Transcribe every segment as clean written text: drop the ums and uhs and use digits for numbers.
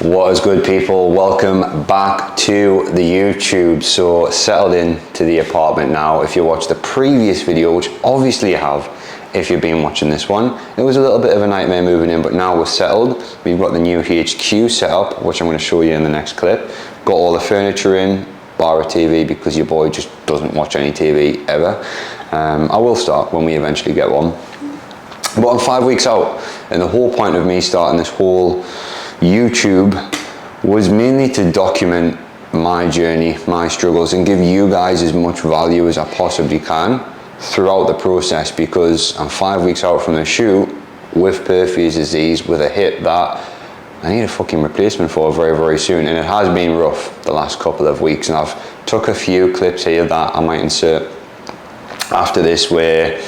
What is good, people? Welcome back to the YouTube. So settled in to the apartment now. If you watched the previous video, which obviously you have if you've been watching this one, it was a little bit of a nightmare moving in, but now we're settled. We've got the new HQ set up, which I'm going to show you in the next clip. Got all the furniture in, bar a TV, because your boy just doesn't watch any TV ever. I will start when we eventually get one. But I'm 5 weeks out, and the whole point of me starting this whole YouTube was mainly to document my journey, my struggles, and give you guys as much value as I possibly can throughout the process, because I'm 5 weeks out from the shoot with Perfy's disease, with a hip that I need a fucking replacement for very, very soon. And it has been rough the last couple of weeks, and I've took a few clips here that I might insert after this where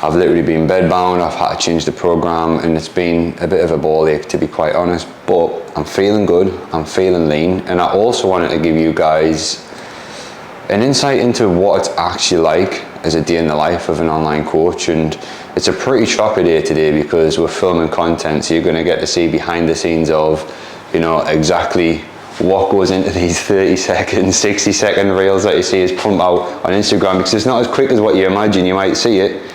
I've literally been bedbound. I've had to change the program, and it's been a bit of a ball ache, to be quite honest, but I'm feeling good, I'm feeling lean. And I also wanted to give you guys an insight into what it's actually like as a day in the life of an online coach. And it's a pretty choppy day today because we're filming content, so you're going to get to see behind the scenes of, you know, exactly what goes into these 30-second, 60-second reels that you see is pumped out on Instagram, because it's not as quick as what you imagine. You might see it,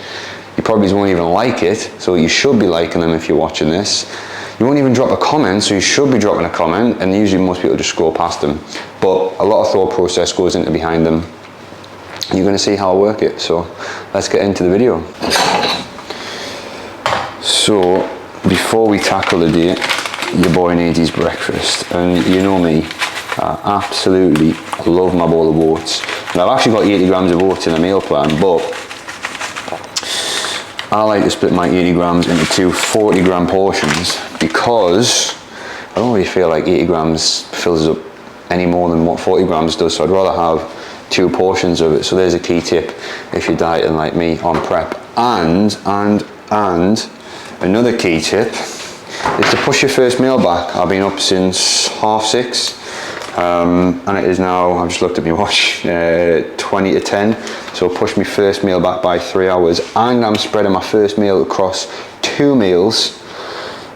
you probably won't even like it, so you should be liking them if you're watching this. You won't even drop a comment, so you should be dropping a comment, and usually most people just scroll past them. But a lot of thought process goes into behind them. You're going to see how I work it, so let's get into the video. So before we tackle the day, your boy needs his breakfast, and you know me, I absolutely love my bowl of oats. And I've actually got 80 grams of oats in a meal plan, but I like to split my 80 grams into two 40 gram portions, because I don't really feel like 80 grams fills up any more than what 40 grams does, so I'd rather have two portions of it. So there's a key tip if you're dieting like me on prep. And another key tip is to push your first meal back. I've been up since 6:30, and it is now, I've just looked at my watch, 20 to 10, so push my first meal back by 3 hours, and I'm spreading my first meal across 2 meals.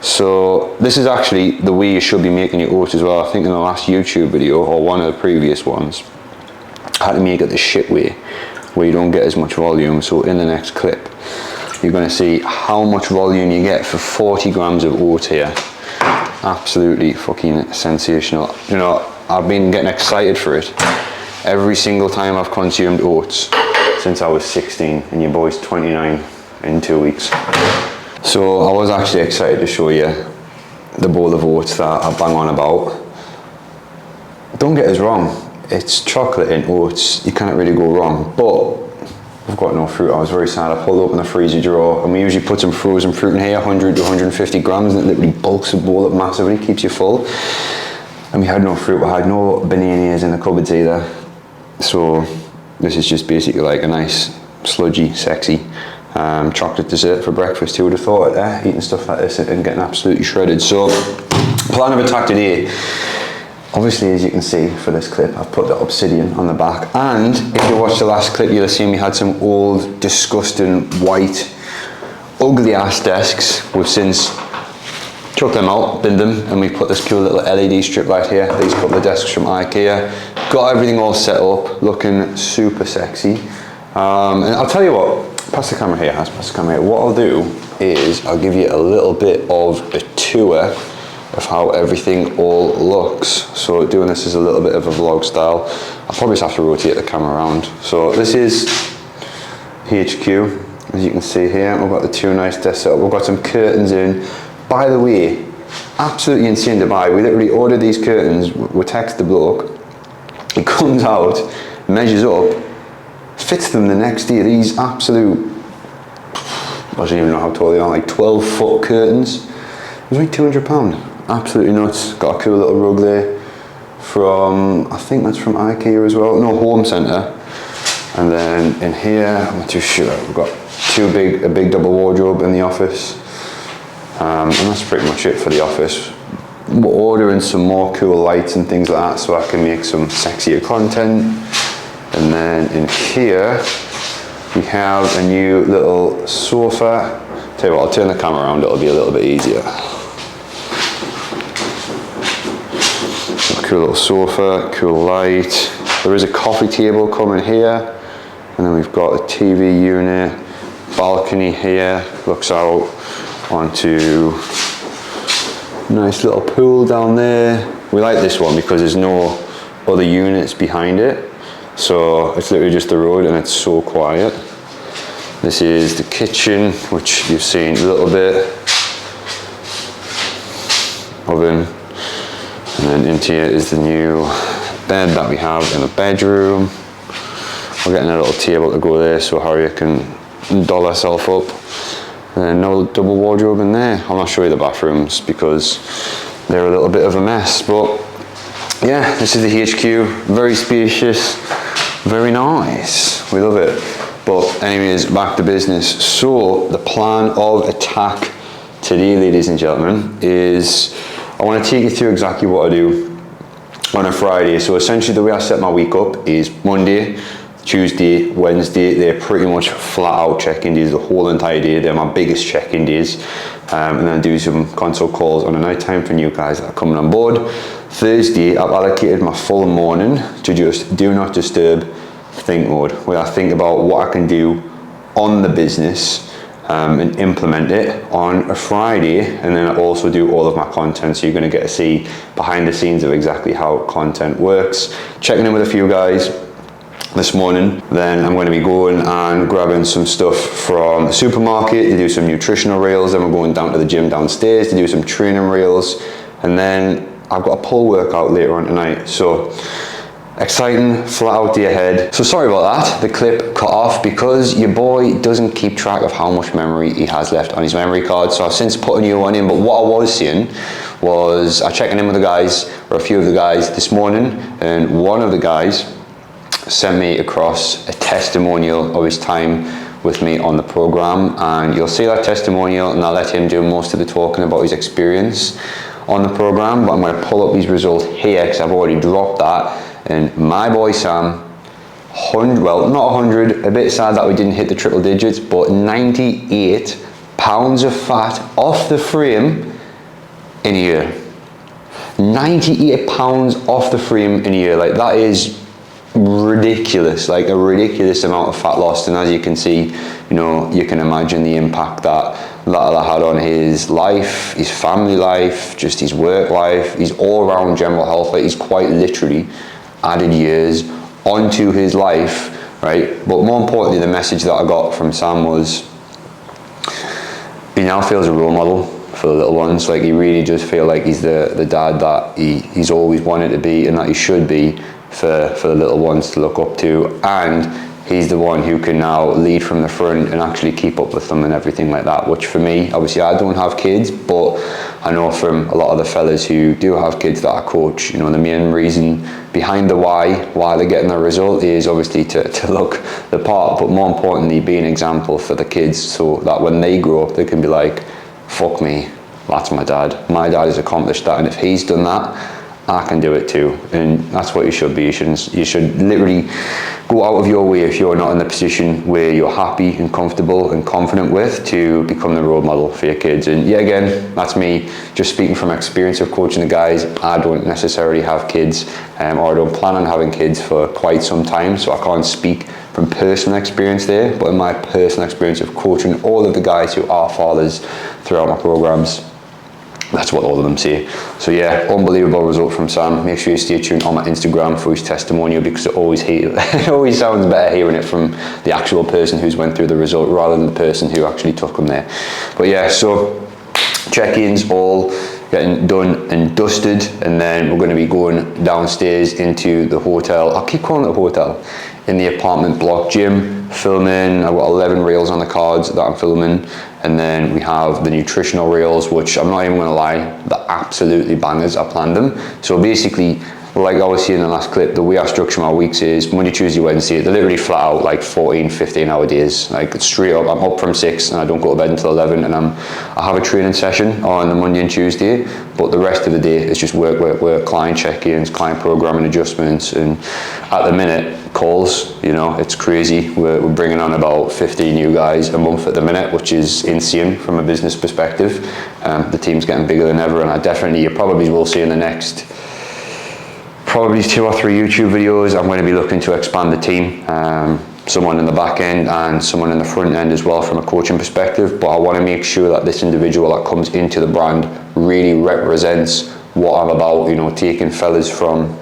So this is actually the way you should be making your oats as well. I think in the last YouTube video, or one of the previous ones, I had to make it the shit way, where you don't get as much volume. So in the next clip, you're going to see how much volume you get for 40 grams of oats here. Absolutely fucking sensational. You know, I've been getting excited for it every single time I've consumed oats since I was 16, and your boy's 29 in 2 weeks. So I was actually excited to show you the bowl of oats that I bang on about. Don't get us wrong, it's chocolate and oats, you can't really go wrong, but I've got no fruit. I was very sad. I pulled open the freezer drawer, and we usually put some frozen fruit in here, 100 to 150 grams, and it literally bulks the bowl up massively, keeps you full. And we had no fruit, we had no bananas in the cupboards either. So this is just basically like a nice, sludgy, sexy chocolate dessert for breakfast. Who would have thought it, eating stuff like this and getting absolutely shredded. So, plan of attack today. Obviously, as you can see for this clip, I've put the obsidian on the back, and if you watched the last clip, you'll have seen we had some old, disgusting, white, ugly ass desks. We've since chucked them out, binned them, and we put this cool little LED strip light here. These couple of desks from IKEA. Got everything all set up, looking super sexy. And I'll tell you what, pass the camera here, pass the camera here. What I'll do is I'll give you a little bit of a tour of how everything all looks. So doing this is a little bit of a vlog style. I'll probably just have to rotate the camera around. So this is HQ, as you can see here. We've got the two nice desks set up. We've got some curtains in. By the way, absolutely insane to buy. We literally ordered these curtains, we text the bloke, he comes out, measures up, fits them the next day. These absolute, I don't even know how tall they are, like 12-foot curtains. It was like £200. Absolutely nuts. Got a cool little rug there from, I think that's from IKEA as well. No, Home Centre. And then in here, I'm not too sure. We've got a big double wardrobe in the office. And that's pretty much it for the office. We're ordering some more cool lights and things like that so I can make some sexier content. And then in here, we have a new little sofa. Tell you what, I'll turn the camera around, it'll be a little bit easier. Cool little sofa, cool light. There is a coffee table coming here, and then we've got a TV unit, balcony here, looks out onto a nice little pool down there. We like this one because there's no other units behind it, so it's literally just the road and it's so quiet. This is the kitchen, which you've seen a little bit. Oven. And then into here is the new bed that we have in the bedroom. We're getting a little table to go there so Harriet can doll herself up. And then another double wardrobe in there. I'll not show you the bathrooms because they're a little bit of a mess, but yeah, this is the HQ. Very spacious, very nice. We love it. But anyways, back to business. So the plan of attack today, ladies and gentlemen, is I want to take you through exactly what I do on a Friday. So essentially the way I set my week up is Monday, Tuesday, Wednesday, they're pretty much flat out check-in days the whole entire day. They're my biggest check-in days. And then I do some consult calls on the night time for new guys that are coming on board. Thursday, I've allocated my full morning to just do not disturb think mode, where I think about what I can do on the business and implement it on a Friday, and then I also do all of my content, so you're going to get to see behind the scenes of exactly how content works. Checking in with a few guys this morning, then I'm going to be going and grabbing some stuff from the supermarket to do some nutritional reels, then we're going down to the gym downstairs to do some training reels, and then I've got a pull workout later on tonight. So exciting, flat out day ahead. So sorry about that, the clip cut off because your boy doesn't keep track of how much memory he has left on his memory card. So I've since put a new one in, but what I was seeing was I checking in with the guys, or a few of the guys this morning, and one of the guys sent me across a testimonial of his time with me on the program, and you'll see that testimonial and I'll let him do most of the talking about his experience on the program, but I'm going to pull up his results here because I've already dropped that. And my boy Sam, well, not 100, a bit sad that we didn't hit the triple digits, but 98 pounds of fat off the frame in a year. 98 pounds off the frame in a year, like that is ridiculous, like a ridiculous amount of fat lost. And as you can see, you know, you can imagine the impact that had on his life, his family life, just his work life, his all-around general health. Like he's quite literally added years onto his life, right? But more importantly, the message that I got from Sam was he now feels a role model for the little ones. Like he really does feel like he's the dad that he's always wanted to be and that he should be for the little ones to look up to, and he's the one who can now lead from the front and actually keep up with them and everything like that, which for me, obviously I don't have kids, but I know from a lot of the fellas who do have kids that I coach, you know, the main reason behind the why they're getting the result is obviously to look the part, but more importantly be an example for the kids so that when they grow up they can be like, fuck me, that's my dad has accomplished that, and if he's done that, I can do it too. And that's what you should be. You should literally go out of your way if you're not in the position where you're happy and comfortable and confident with to become the role model for your kids. And yeah, again, that's me just speaking from experience of coaching the guys. I don't necessarily have kids, or I don't plan on having kids for quite some time, so I can't speak from personal experience there, but in my personal experience of coaching all of the guys who are fathers throughout my programs, that's what all of them say. So yeah, unbelievable result from Sam. Make sure you stay tuned on my Instagram for his testimonial, because it always sounds better hearing it from the actual person who's went through the result rather than the person who actually took them there. But yeah, so check-ins all getting done and dusted, and then we're going to be going downstairs into the hotel. I'll keep calling it a hotel. In the apartment block gym, filming. I've got 11 reels on the cards that I'm filming, and then we have the nutritional reels, which I'm not even going to lie, they're absolutely bangers. I planned them. So basically, like I was saying in the last clip, the way I structure my weeks is Monday, Tuesday, Wednesday. They're literally flat out like 14, 15 hour days. Like straight up, I'm up from 6 and I don't go to bed until 11, and I have a training session on the Monday and Tuesday, but the rest of the day is just work, client check-ins, client programming adjustments, and at the minute, calls, you know, it's crazy. We're bringing on about 50 new guys a month at the minute, which is insane from a business perspective. The team's getting bigger than ever, and you probably will see in the next probably 2 or 3 YouTube videos. I'm going to be looking to expand the team. Someone in the back end and someone in the front end as well from a coaching perspective, but I want to make sure that this individual that comes into the brand really represents what I'm about, you know, taking fellas from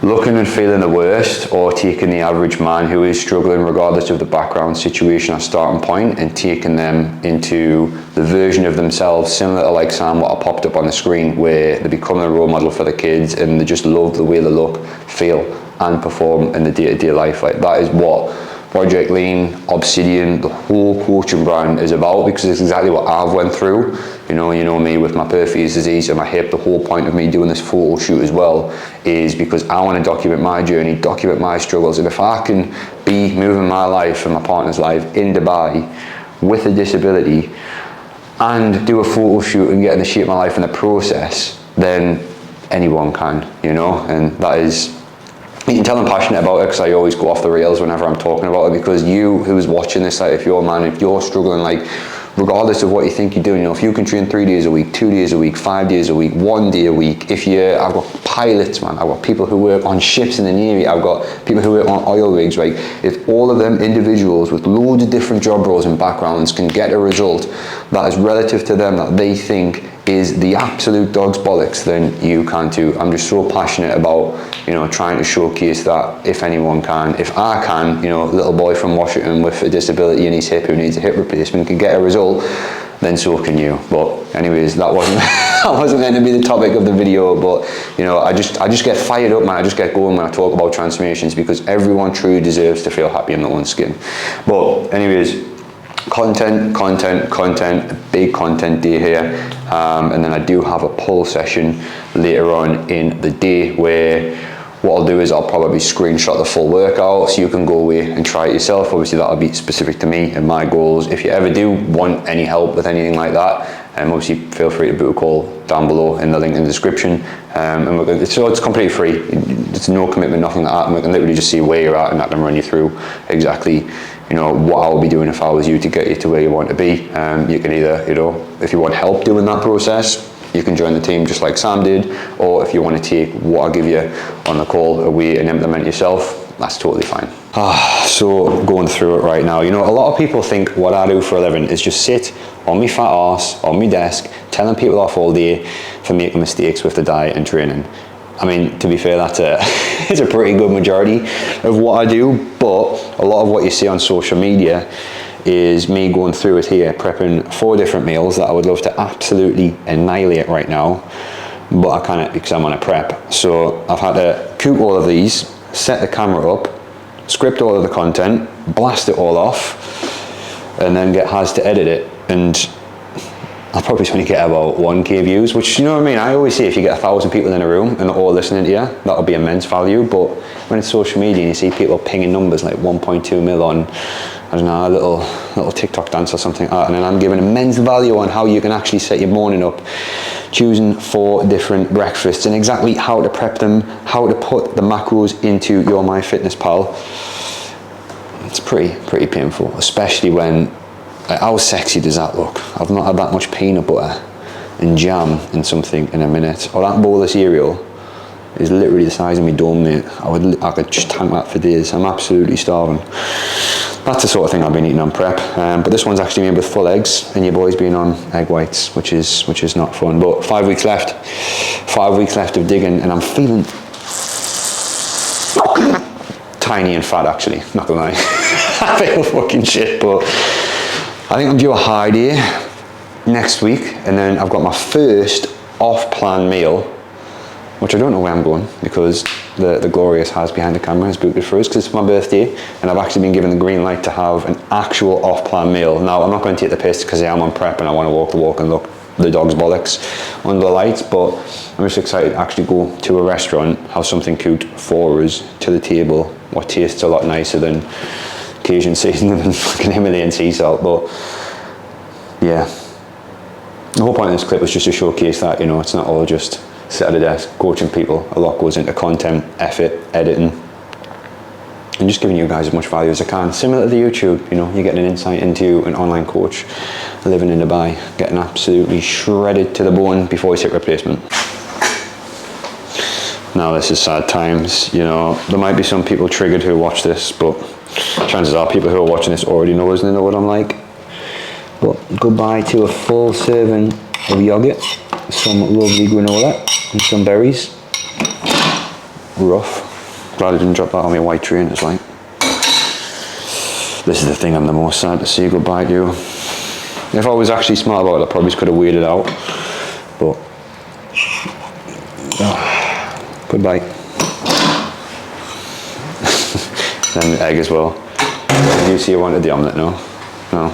looking and feeling the worst, or taking the average man who is struggling regardless of the background, situation or starting point, and taking them into the version of themselves similar to like Sam, what I popped up on the screen, where they become a role model for the kids and they just love the way they look, feel and perform in the day-to-day life. Like, that is what Project Lean, Obsidian, the whole coaching brand is about, because it's exactly what I've went through. You know me with my Perthes disease and my hip. The whole point of me doing this photo shoot as well is because I want to document my journey, document my struggles. And if I can be moving my life and my partner's life in Dubai with a disability and do a photo shoot and get in the shape of my life in the process, then anyone can, you know. And that is, you can tell I'm passionate about it because I always go off the rails whenever I'm talking about it, because you who's watching this, like, if you're a man, if you're struggling, like, regardless of what you think you're doing, you know, if you can train 3 days a week, 2 days a week, 5 days a week, 1 day a week, I've got pilots, man, I've got people who work on ships in the Navy, I've got people who work on oil rigs, right? If all of them individuals with loads of different job roles and backgrounds can get a result that is relative to them, that they think is the absolute dog's bollocks, then you can too. I'm just so passionate about, you know, trying to showcase that if anyone can, if I can, you know, a little boy from Washington with a disability in his hip who needs a hip replacement can get a result, then so can you. But anyways, that wasn't that wasn't meant to be the topic of the video, but you know, I just get fired up, man. I just get going when I talk about transformations, because everyone truly deserves to feel happy in their own skin. But anyways, content, big content day here. And then I do have a pull session later on in the day where what I'll do is I'll probably screenshot the full workout so you can go away and try it yourself. Obviously that'll be specific to me and my goals. If you ever do want any help with anything like that, obviously feel free to book a call down below in the link in the description. So it's completely free. It's no commitment, nothing like that. And we can literally just see where you're at, and I can run you through exactly, you know, what I would be doing if I was you to get you to where you want to be. You can either, you know, if you want help doing that process, you can join the team just like Sam did, or if you want to take what I give you on the call away and implement yourself, that's totally fine. So going through it right now, you know, a lot of people think what I do for a living is just sit on my fat arse on my desk telling people off all day for making mistakes with the diet and training. I mean, to be fair, that's it's a pretty good majority of what I do, but a lot of what you see on social media is me going through it here, prepping 4 different meals that I would love to absolutely annihilate right now, but I can't because I'm on a prep. So I've had to cook all of these, set the camera up, script all of the content, blast it all off, and then get Haz to edit it. And I'll probably only get about 1k views, which, you know what I mean, I always say if you get 1,000 people in a room and they're all listening to you, that'll be immense value. But when it's social media and you see people pinging numbers like 1.2 mil on, I don't know, a little TikTok dance or something like that, and then I'm giving immense value on how you can actually set your morning up, choosing 4 different breakfasts and exactly how to prep them, how to put the macros into your MyFitnessPal. It's pretty painful, especially when, like, how sexy does that look? I've not had that much peanut butter and jam in something in a minute. Or that bowl of cereal is literally the size of my dome, mate. I could just tank that for days. I'm absolutely starving. That's the sort of thing I've been eating on prep. But this one's actually made with full eggs, and your boy's been on egg whites, which is not fun. But 5 weeks left. 5 weeks left of digging, and I'm feeling tiny and fat, actually. Not gonna lie. I feel fucking shit, but I think I'm due a high day next week, and then I've got my first off-plan meal, which I don't know where I'm going, because the glorious Haz behind the camera has booked it for us because it's my birthday, and I've actually been given the green light to have an actual off-plan meal. Now, I'm not going to take the piss because I am on prep and I want to walk the walk and look the dog's bollocks under the lights, but I'm just excited to actually go to a restaurant, have something cooked for us to the table, what tastes a lot nicer than Cajun seasoning and fucking Himalayan sea salt. But yeah, the whole point of this clip was just to showcase that, you know, it's not all just sit at a desk coaching people. A lot goes into content, effort, editing, and just giving you guys as much value as I can. Similar to the YouTube, you know, you're getting an insight into an online coach living in Dubai, getting absolutely shredded to the bone before his hip replacement. Now this is sad times, you know. There might be some people triggered who watch this, but chances are people who are watching this already know us and they know what I'm like. But goodbye to a full serving of yogurt, some lovely granola and some berries. Rough. Glad I didn't drop that on my white train, it's like. This is the thing I'm the most sad to say goodbye to. If I was actually smart about it, I probably could have waited out. But, goodbye. Then the egg as well. Did you see I wanted the omelette? No? No.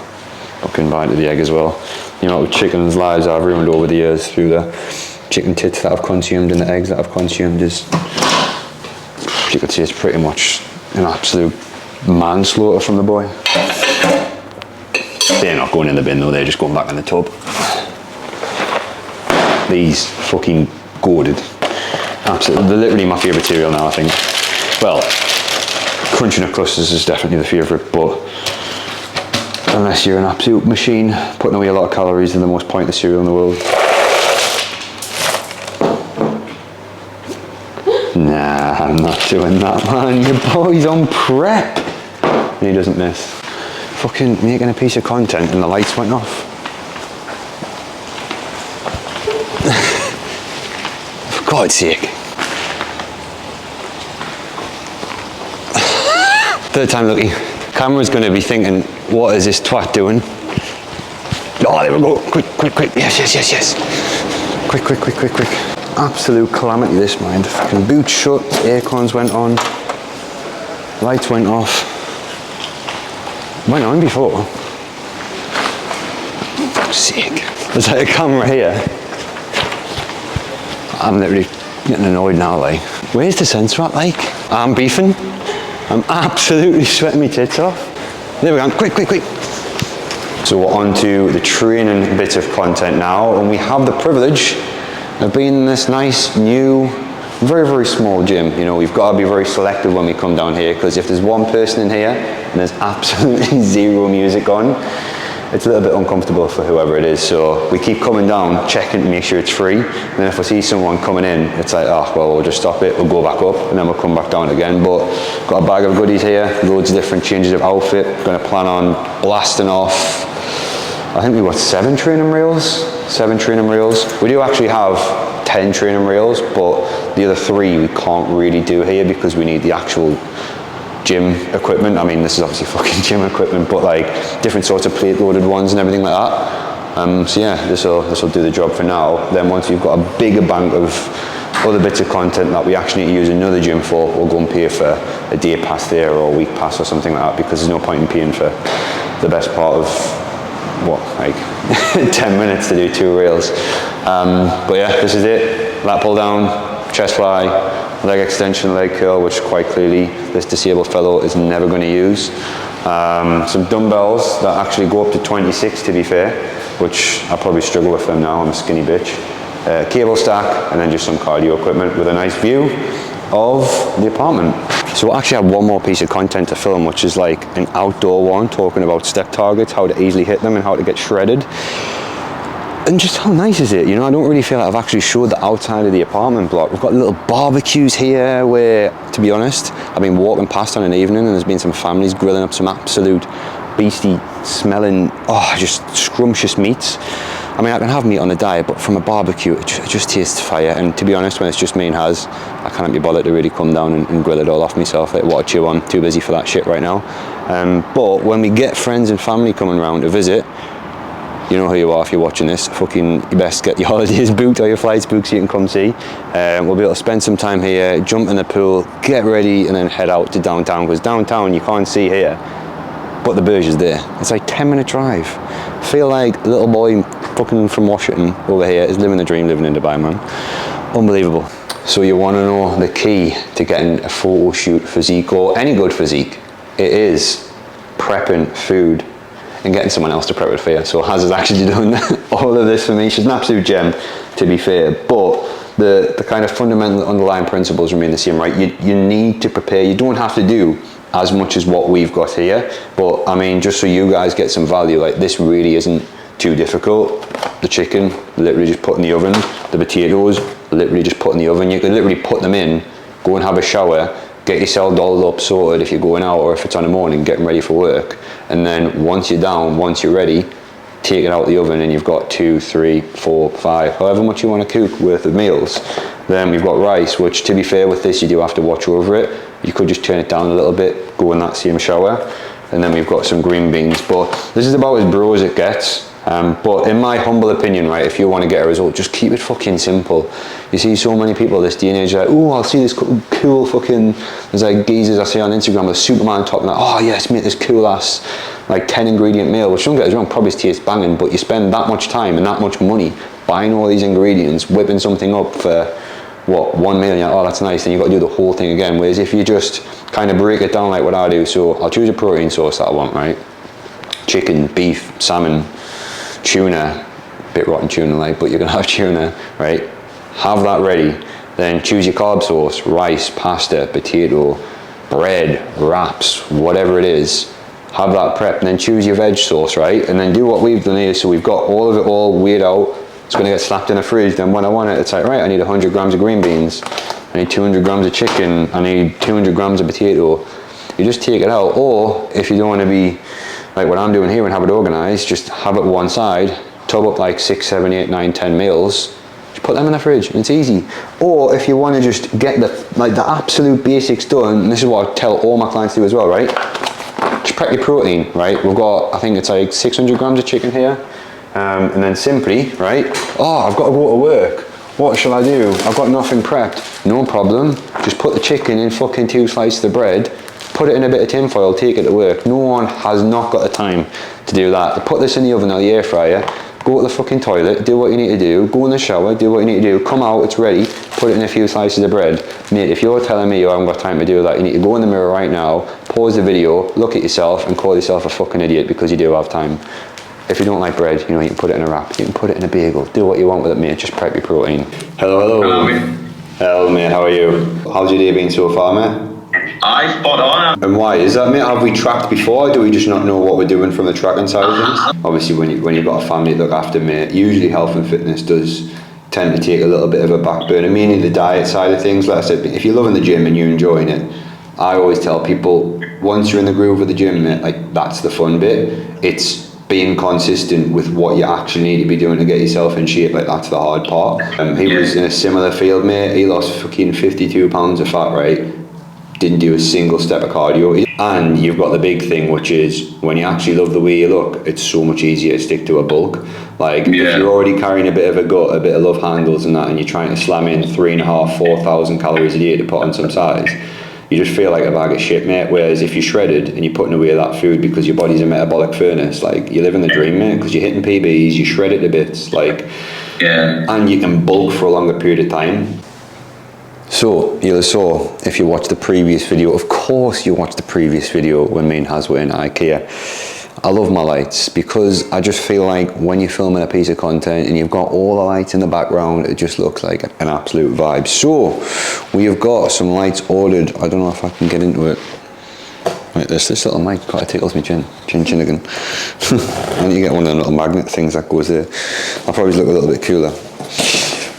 Fucking bite of the egg as well. You know, chickens' lives I've ruined over the years through the chicken tits that I've consumed and the eggs that I've consumed is, you could say it's pretty much an absolute manslaughter from the boy. They're not going in the bin though, they're just going back in the tub. These fucking gourded. Absolutely, they're literally my favourite cereal now, I think. Well, Crunchy Nut Clusters is definitely the favourite, but unless you're an absolute machine, putting away a lot of calories, they're the most pointless cereal in the world. Nah, I'm not doing that, man. Your boy's on prep. And he doesn't miss. Fucking making a piece of content and the lights went off. For God's sake. Third time lucky. Camera's going to be thinking, what is this twat doing? Oh, there we go. Quick, quick, quick. Yes, yes, yes, yes. Quick, quick, quick, quick, quick. Absolute calamity this, mind. Fucking boots shut, air cons went on, lights went off. Went on before. Fuck's sake. There's like a camera here. I'm literally getting annoyed now, like. Where's the sensor at, like? I'm beefing. I'm absolutely sweating my tits off. There we go. Quick, quick, quick. So we're on to the training bit of content now, and we have the privilege of being in this nice, new, very, very small gym. You know, we've got to be very selective when we come down here, because if there's one person in here and there's absolutely zero music on, it's a little bit uncomfortable for whoever it is. So we keep coming down, checking to make sure it's free. And then if we see someone coming in, it's like, oh, well, we'll just stop it, we'll go back up, and then we'll come back down again. But got a bag of goodies here, loads of different changes of outfit. Gonna plan on blasting off, I think we've got 7 training reels. 7 training reels. We do actually have 10 training reels, but the other 3 we can't really do here because we need the actual gym equipment. I mean, this is obviously fucking gym equipment, but like different sorts of plate loaded ones and everything like that. So yeah, this will do the job for now. Then once we've got a bigger bank of other bits of content that we actually need to use another gym for, we'll go and pay for a day pass there or a week pass or something like that, because there's no point in paying for the best part of what, like 10 minutes to do 2 reels. But yeah, this is it. Lat pull down, chest fly, leg extension, leg curl, which quite clearly this disabled fellow is never going to use. Some dumbbells that actually go up to 26 to be fair, which I probably struggle with them now, I'm a skinny bitch. Cable stack, and then just some cardio equipment with a nice view of the apartment. So I actually have one more piece of content to film, which is like an outdoor one, talking about step targets, how to easily hit them and how to get shredded. And just how nice is it? You know, I don't really feel like I've actually showed the outside of the apartment block. We've got little barbecues here where, to be honest, I've been walking past on an evening and there's been some families grilling up some absolute beastie smelling, just scrumptious meats. I mean, I can have meat on a diet, but from a barbecue, it just tastes fire. And to be honest, when it's just me and Haz, I can't be bothered to really come down and grill it all off myself. Like, what a chew on, too busy for that shit right now. But when we get friends and family coming around to visit, you know who you are if you're watching this, fucking you best get your holidays booked or your flights booked so you can come see. We'll be able to spend some time here, jump in the pool, get ready, and then head out to downtown, because downtown you can't see here, but the Burj is there. It's like 10-minute drive. I feel like a little boy fucking from Washington over here is living the dream, living in Dubai, man. Unbelievable. So you want to know the key to getting a photo shoot physique, or any good physique? It is prepping food and getting someone else to prep it for you. So Haz has actually done all of this for me. She's an absolute gem, to be fair, but the kind of fundamental underlying principles remain the same, right? You need to prepare. You don't have to do as much as what we've got here, but I mean, just so you guys get some value, like this really isn't too difficult. The chicken, literally just put in the oven. The potatoes, literally just put in the oven. You can literally put them in, go and have a shower, get yourself dolled up, sorted if you're going out, or if it's on the morning, getting ready for work. And then once you're down, once you're ready, take it out of the oven and you've got 2, 3, 4, 5, however much you want to cook worth of meals. Then we've got rice, which to be fair with this, you do have to watch over it. You could just turn it down a little bit, go in that same shower. And then we've got some green beans, but this is about as bro as it gets. But in my humble opinion, right, if you want to get a result, just keep it fucking simple. You see so many people this day and age like, oh, I'll see this cool fucking, there's like geezers I see on Instagram with Superman top, and like, oh yes, make this cool ass like 10 ingredient meal, which don't get us wrong, probably tastes banging, but you spend that much time and that much money buying all these ingredients, whipping something up for what, 1 meal, and you're like, oh that's nice, then you've got to do the whole thing again. Whereas if you just kind of break it down like what I do, so I'll choose a protein source that I want, right? Chicken, beef, salmon, tuna, bit rotten tuna like, but you're gonna have tuna, right? Have that ready. Then choose your carb source, rice, pasta, potato, bread, wraps, whatever it is. Have that prepped, and then choose your veg sauce, right? And then do what we've done here. So we've got all of it all weighed out. It's gonna get slapped in the fridge. Then when I want it, it's like, right, I need 100 grams of green beans. I need 200 grams of chicken. I need 200 grams of potato. You just take it out. Or if you don't wanna be like what I'm doing here and have it organized, just have it one side, tub up like 6, 7, 8, 9, 10 meals, just put them in the fridge, and it's easy. Or if you want to just get the absolute basics done, and this is what I tell all my clients to do as well, right? Just prep your protein, right? We've got, I think it's like 600 grams of chicken here, and then simply, right? Oh, I've got to go to work. What shall I do? I've got nothing prepped. No problem. Just put the chicken in fucking 2 slices of bread, put it in a bit of tin foil, take it to work. No one has not got the time to do that. Put this in the oven or the air fryer, go to the fucking toilet, do what you need to do, go in the shower, do what you need to do, come out, it's ready, put it in a few slices of bread. Mate, if you're telling me you haven't got time to do that, you need to go in the mirror right now, pause the video, look at yourself and call yourself a fucking idiot because you do have time. If you don't like bread, you know, you can put it in a wrap, you can put it in a bagel, do what you want with it, mate, just prep your protein. Hello. Hello, mate, how are you? How's your day been so far, mate? Aye, spot on. And why is that, mate? Have we tracked before, or do we just not know what we're doing from the tracking side of things? Obviously, when you've got a family to look after, mate, usually health and fitness does tend to take a little bit of a back burner, mainly the diet side of things. Like I said, if you're loving the gym and you're enjoying it, I always tell people, once you're in the groove of the gym, mate, like that's the fun bit. It's being consistent with what you actually need to be doing to get yourself in shape, like that's the hard part. He was in a similar field, mate. He lost fucking 52 pounds of fat, right? Didn't do a single step of cardio. And you've got the big thing, which is when you actually love the way you look, it's so much easier to stick to a bulk. Like if you're already carrying a bit of a gut, a bit of love handles and that, and you're trying to slam in 3,500, 4,000 calories a day to put on some size, you just feel like a bag of shit, mate. Whereas if you're shredded and you're putting away that food because your body's a metabolic furnace, like you're living the dream, mate, because you're hitting PBs, you shred it to bits, like, and you can bulk for a longer period of time. So, you saw, if you watched the previous video, of course you watched the previous video when me and Haz were in IKEA. I love my lights because I just feel like when you're filming a piece of content and you've got all the lights in the background, it just looks like an absolute vibe. So, we have got some lights ordered. I don't know if I can get into it. Right, this little mic kind of tickles me chin again. I need to get one of the little magnet things that goes there. I'll probably look a little bit cooler.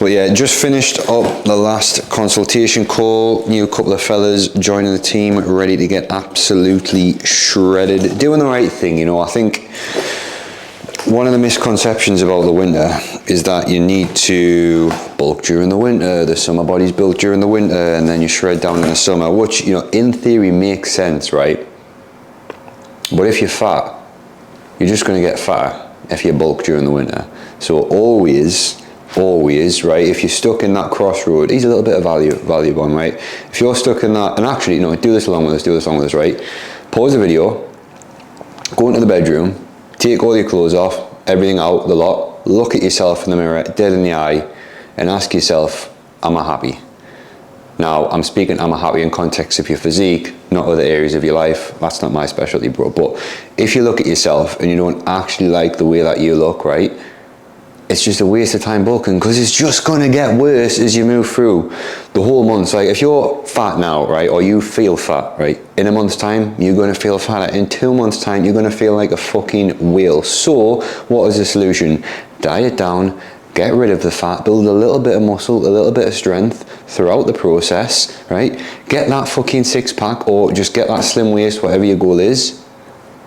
But yeah, just finished up the last consultation call. New couple of fellas joining the team, ready to get absolutely shredded. Doing the right thing, you know. I think one of the misconceptions about the winter is that you need to bulk during the winter. The summer body's built during the winter, and then you shred down in the summer, which, you know, in theory makes sense, right? But if you're fat, you're just going to get fatter if you bulk during the winter. So always, right, if you're stuck in that crossroad, here's a little bit of value bomb, right? If you're stuck in that, and actually, you know, do this along with us, right? Pause the video, go into the bedroom, take all your clothes off, everything out, the lot, look at yourself in the mirror, dead in the eye, and ask yourself, am I happy? Now, I'm speaking, am I happy in context of your physique, not other areas of your life. That's not my specialty, bro. But if you look at yourself and you don't actually like the way that you look, right? It's just a waste of time bulking because it's just going to get worse as you move through the whole month. Like if you're fat now, right, or you feel fat, right, in a month's time, you're going to feel fatter. In 2 months' time, you're going to feel like a fucking whale. So what is the solution? Diet down, get rid of the fat, build a little bit of muscle, a little bit of strength throughout the process, right? Get that fucking 6-pack, or just get that slim waist, whatever your goal is,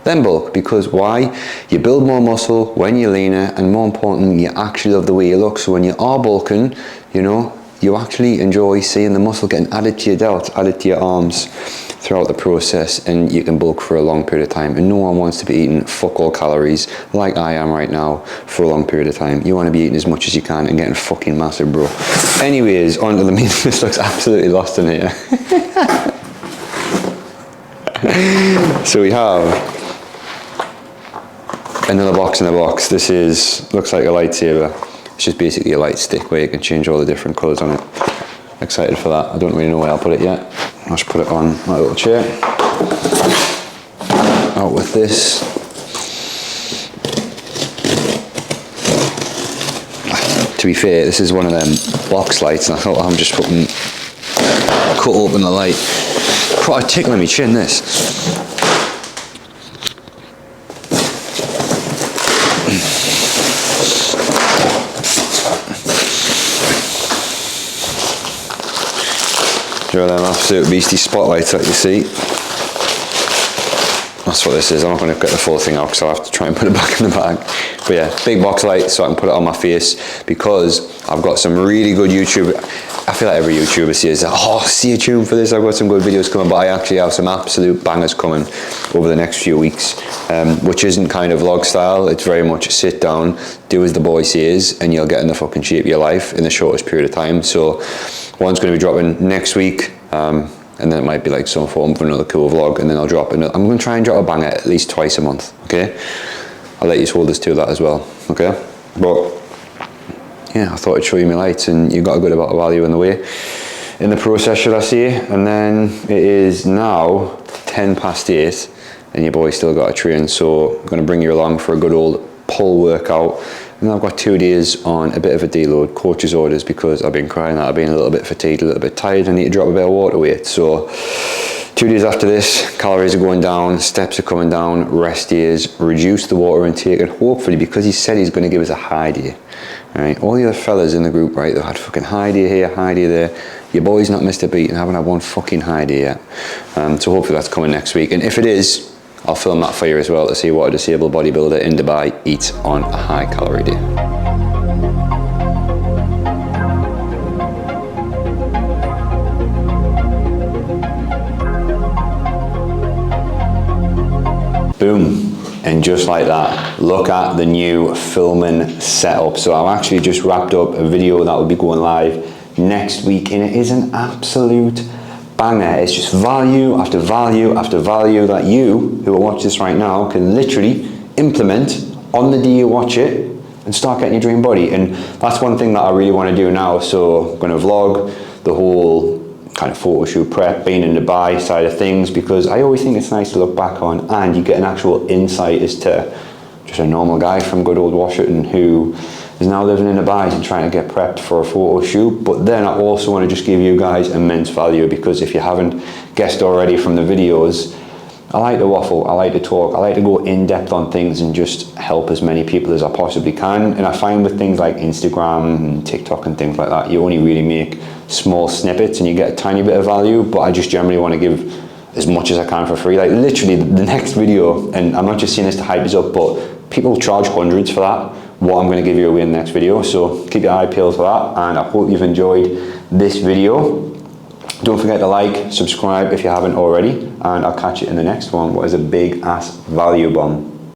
then bulk. Because why? You build more muscle when you're leaner, and more important, you actually love the way you look. So when you are bulking, you know, you actually enjoy seeing the muscle getting added to your delts, added to your arms throughout the process, and you can bulk for a long period of time. And no one wants to be eating fuck all calories like I am right now for a long period of time. You want to be eating as much as you can and getting fucking massive, bro. Anyways, on to the meat. This looks absolutely lost in here. So we have another box in a box. This looks like a lightsaber. It's just basically a light stick where you can change all the different colours on it. Excited for that. I don't really know where I'll put it yet. I'll just put it on my little chair. Out with this. To be fair, this is one of them box lights, and I thought I'm just cut open the light. Quite a tickle in my chin, this. Them absolute beastie spotlights that you see. That's what this is. I'm not going to get the full thing out because I'll have to try and put it back in the bag. But yeah, big box light so I can put it on my face, because I've got some really good YouTube. I feel like every YouTuber says, oh, stay tuned for this, I've got some good videos coming, but I actually have some absolute bangers coming over the next few weeks, which isn't kind of vlog style. It's very much sit down, do as the boy says, and you'll get in the fucking shape of your life in the shortest period of time. So one's going to be dropping next week, and then it might be like some form of another cool vlog, and then I'll drop another. I'm going to try and drop a banger at least twice a month, okay? I'll let you hold us to that as well, okay? But yeah, I thought I'd show you my lights, and you got a good amount of value in the way, in the process, should I say. And then it is now 8:10, and your boy's still got to train, so I'm going to bring you along for a good old pull workout. And I've got 2 days on a bit of a deload, coach's orders, because I've been crying out, I've been a little bit fatigued, a little bit tired, I need to drop a bit of water weight. So 2 days after this, calories are going down, steps are coming down, rest days, reduce the water intake, and hopefully, because he said he's going to give us a high day, right? All the other fellas in the group, right, they've had fucking high day here, high day there. Your boy's not missed a beat and haven't had one fucking high day yet. So hopefully that's coming next week. And if it is, I'll film that for you as well to see what a disabled bodybuilder in Dubai eats on a high calorie day. Boom. And just like that, look at the new filming setup. So I've actually just wrapped up a video that will be going live next week, and it is an absolute banger. It's just value after value after value that you, who are watching this right now, can literally implement on the day you watch it and start getting your dream body. And that's one thing that I really want to do now. So I'm going to vlog the whole kind of photo shoot prep, being in Dubai side of things, because I always think it's nice to look back on, and you get an actual insight as to just a normal guy from good old Washington who is now living in Dubai and trying to get prepped for a photo shoot. But then I also want to just give you guys immense value, because if you haven't guessed already from the videos, I like to waffle, I like to talk, I like to go in depth on things and just help as many people as I possibly can. And I find with things like Instagram and TikTok and things like that, you only really make small snippets and you get a tiny bit of value, but I just generally want to give as much as I can for free. Like literally the next video, and I'm not just saying this to hype us up, but people charge hundreds for that, what I'm going to give you away in the next video. So keep your eye peeled for that, and I hope you've enjoyed this video. Don't forget to like, subscribe if you haven't already, and I'll catch you in the next one. What is a big ass value bomb.